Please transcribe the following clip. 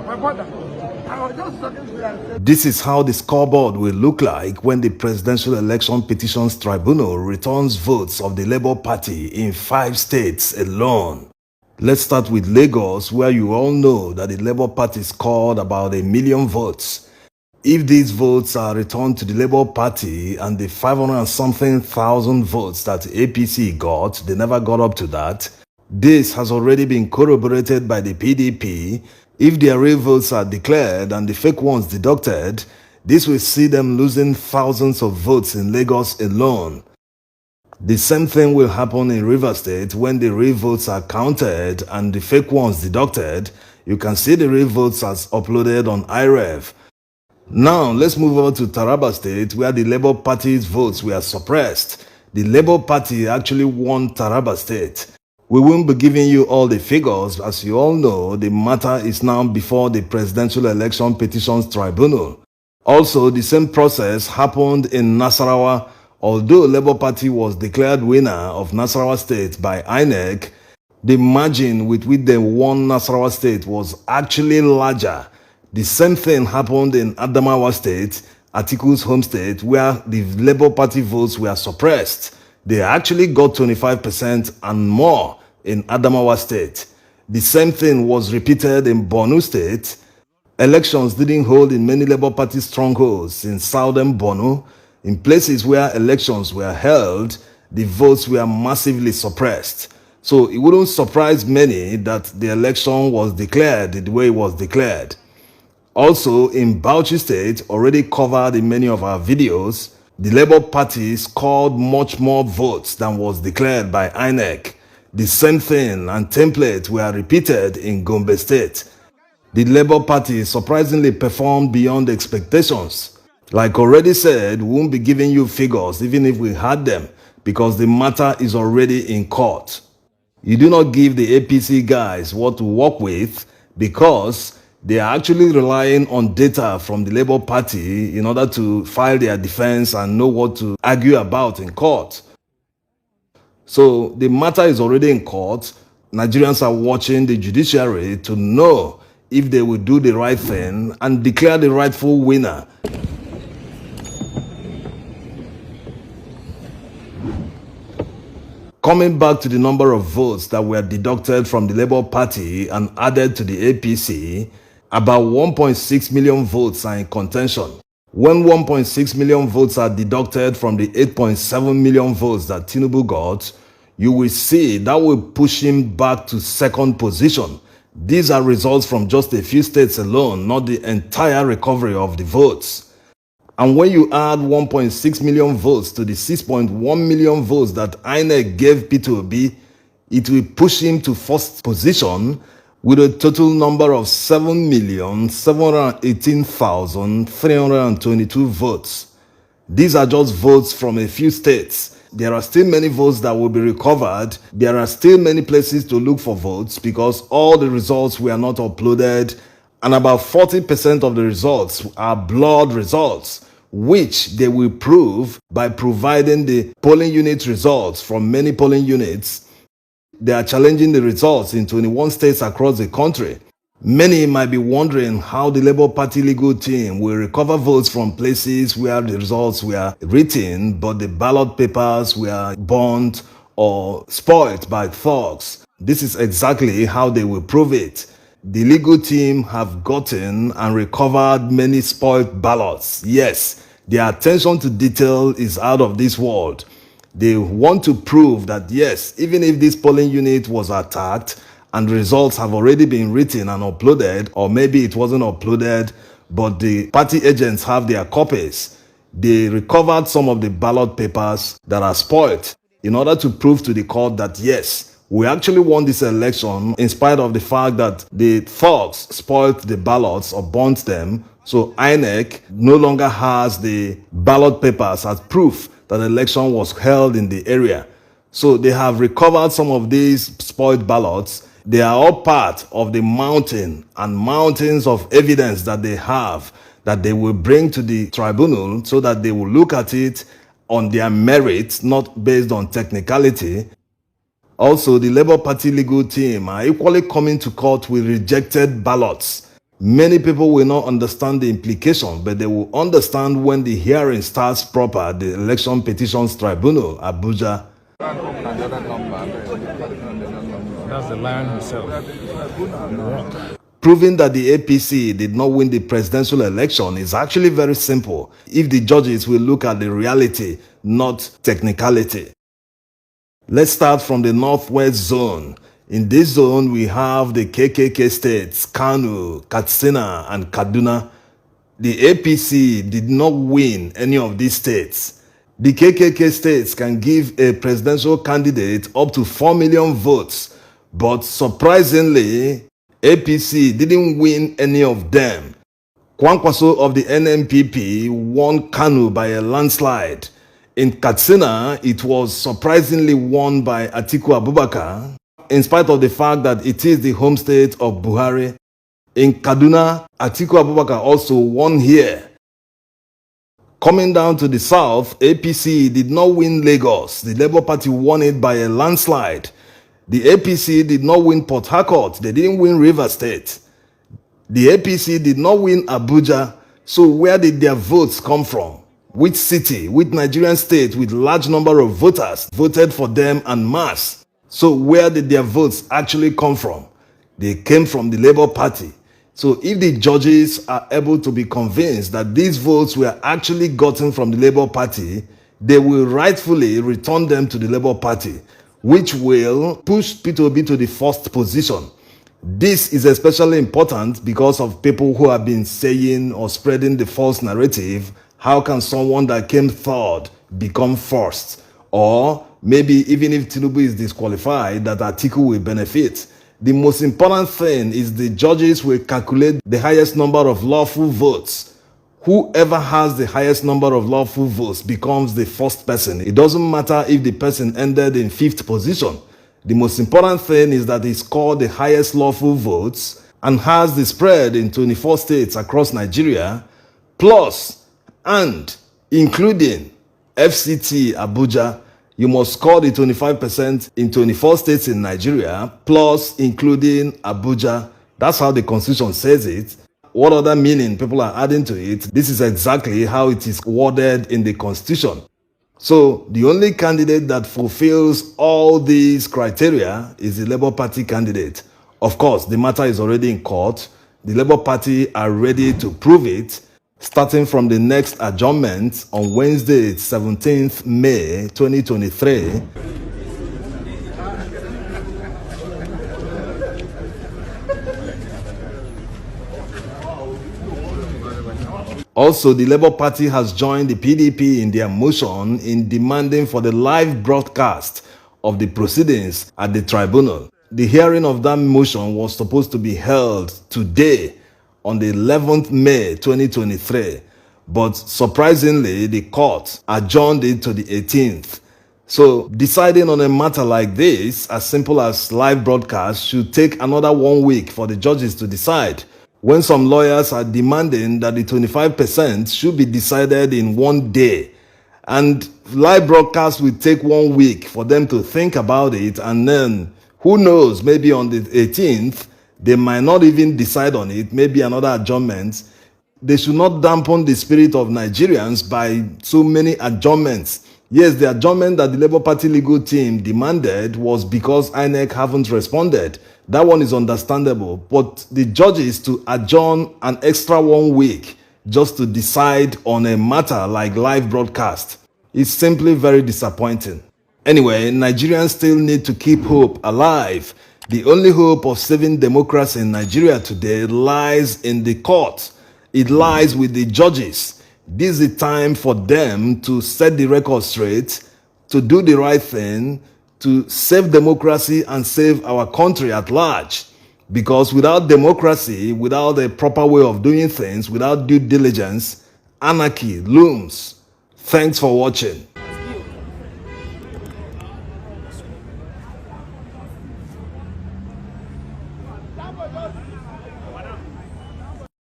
My brother, I was just talking to you. This is how the scoreboard will look like when the Presidential Election Petitions Tribunal returns votes of the Labour Party in 5 states alone. Let's start with Lagos, where you all know that the Labour Party scored about 1 million votes. If these votes are returned to the Labour Party and the 500 and something thousand votes that APC got, they never got up to that. This has already been corroborated by the PDP. If their real votes are declared and the fake ones deducted, this will see them losing thousands of votes in Lagos alone. The same thing will happen in Rivers State when the real votes are counted and the fake ones deducted. You can see the real votes as uploaded on iRev. Now, let's move over to Taraba State, where the Labour Party's votes were suppressed. The Labour Party actually won Taraba State. We won't be giving you all the figures. As you all know, the matter is now before the Presidential Election Petitions Tribunal. Also, the same process happened in Nasarawa. Although Labour Party was declared winner of Nasarawa State by INEC, the margin with which they won Nasarawa State was actually larger. The same thing happened in Adamawa State, Atiku's home state, where the Labour Party votes were suppressed. They actually got 25% and more in Adamawa State. The same thing was repeated in Borno State. Elections didn't hold in many Labour Party strongholds in southern Borno. In places where elections were held, the votes were massively suppressed. So it wouldn't surprise many that the election was declared the way it was declared. Also, in Bauchi State, already covered in many of our videos, the Labour Party scored much more votes than was declared by INEC. The same thing and template were repeated in Gombe State. The Labour Party surprisingly performed beyond expectations. Like already said, we won't be giving you figures even if we had them, because the matter is already in court. You do not give the APC guys what to work with because they are actually relying on data from the Labour Party in order to file their defense and know what to argue about in court. So the matter is already in court. Nigerians are watching the judiciary to know if they will do the right thing and declare the rightful winner. Coming back to the number of votes that were deducted from the Labour Party and added to the APC, about 1.6 million votes are in contention. When 1.6 million votes are deducted from the 8.7 million votes that Tinubu got, you will see that will push him back to second position. These are results from just a few states alone, not the entire recovery of the votes. And when you add 1.6 million votes to the 6.1 million votes that INEC gave P2B, it will push him to first position with a total number of 7,718,322 votes. These are just votes from a few states. There are still many votes that will be recovered. There are still many places to look for votes because all the results were not uploaded, and about 40% of the results are blurred results, which they will prove by providing the polling unit results from many polling units. They are challenging the results in 21 states across the country. Many might be wondering how the Labour Party legal team will recover votes from places where the results were written, but the ballot papers were burnt or spoiled by thugs. This is exactly how they will prove it. The legal team have gotten and recovered many spoiled ballots. Yes, their attention to detail is out of this world. They want to prove that yes, even if this polling unit was attacked and results have already been written and uploaded, or maybe it wasn't uploaded, but the party agents have their copies, they recovered some of the ballot papers that are spoiled in order to prove to the court that yes, we actually won this election in spite of the fact that the thugs spoiled the ballots or burnt them. So INEC no longer has the ballot papers as proof that the election was held in the area. So they have recovered some of these spoiled ballots. They are all part of the mountain and mountains of evidence that they have that they will bring to the tribunal so that they will look at it on their merits, not based on technicality. Also, the Labour Party legal team are equally coming to court with rejected ballots. Many people will not understand the implication, but they will understand when the hearing starts proper at the Election Petitions Tribunal, Abuja. That's the lion himself. Proving that the APC did not win the presidential election is actually very simple if the judges will look at the reality, not technicality. Let's start from the Northwest Zone. In this zone, we have the KKK states, Kano, Katsina, and Kaduna. The APC did not win any of these states. The KKK states can give a presidential candidate up to 4 million votes, but surprisingly, APC didn't win any of them. Kwankwaso of the NNPP won Kano by a landslide. In Katsina, it was surprisingly won by Atiku Abubakar, in spite of the fact that it is the home state of Buhari. In Kaduna, Atiku Abubakar also won here. Coming down to the south, APC did not win Lagos. The Labour Party won it by a landslide. The APC did not win Port Harcourt. They didn't win Rivers State. The APC did not win Abuja. So where did their votes come from? Which city, which Nigerian state with large number of voters voted for them en masse? So where did their votes actually come from? They came from the Labour Party. So if the judges are able to be convinced that these votes were actually gotten from the Labour Party, they will rightfully return them to the Labour Party, which will push Peter Obi to the first position. This is especially important because of people who have been saying or spreading the false narrative. How can someone that came third become first? Or maybe even if Tinubu is disqualified, that Atiku will benefit. The most important thing is the judges will calculate the highest number of lawful votes. Whoever has the highest number of lawful votes becomes the first person. It doesn't matter if the person ended in 5th position. The most important thing is that he scored the highest lawful votes and has the spread in 24 states across Nigeria, plus and including FCT Abuja. You must score the 25% in 24 states in Nigeria, plus including Abuja. That's how the Constitution says it. What other meaning people are adding to it? This is exactly how it is worded in the Constitution. So the only candidate that fulfills all these criteria is the Labour Party candidate. Of course, the matter is already in court. The Labour Party are ready to prove it, starting from the next adjournment on Wednesday, 17th May 2023. Also, the Labour Party has joined the PDP in their motion in demanding for the live broadcast of the proceedings at the tribunal. The hearing of that motion was supposed to be held today, on the 11th May 2023, but surprisingly, the court adjourned it to the 18th. So deciding on a matter like this, as simple as live broadcast, should take another 1 week for the judges to decide, when some lawyers are demanding that the 25% should be decided in 1 day. And live broadcast will take 1 week for them to think about it, and then who knows, maybe on the 18th, they might not even decide on it, maybe another adjournment. They should not dampen the spirit of Nigerians by so many adjournments. Yes, the adjournment that the Labour Party legal team demanded was because INEC haven't responded. That one is understandable. But the judges to adjourn an extra 1 week just to decide on a matter like live broadcast is simply very disappointing. Anyway, Nigerians still need to keep hope alive. The only hope of saving democracy in Nigeria today lies in the court. It lies with the judges. This is the time for them to set the record straight, to do the right thing, to save democracy and save our country at large. Because without democracy, without a proper way of doing things, without due diligence, anarchy looms. Thanks for watching.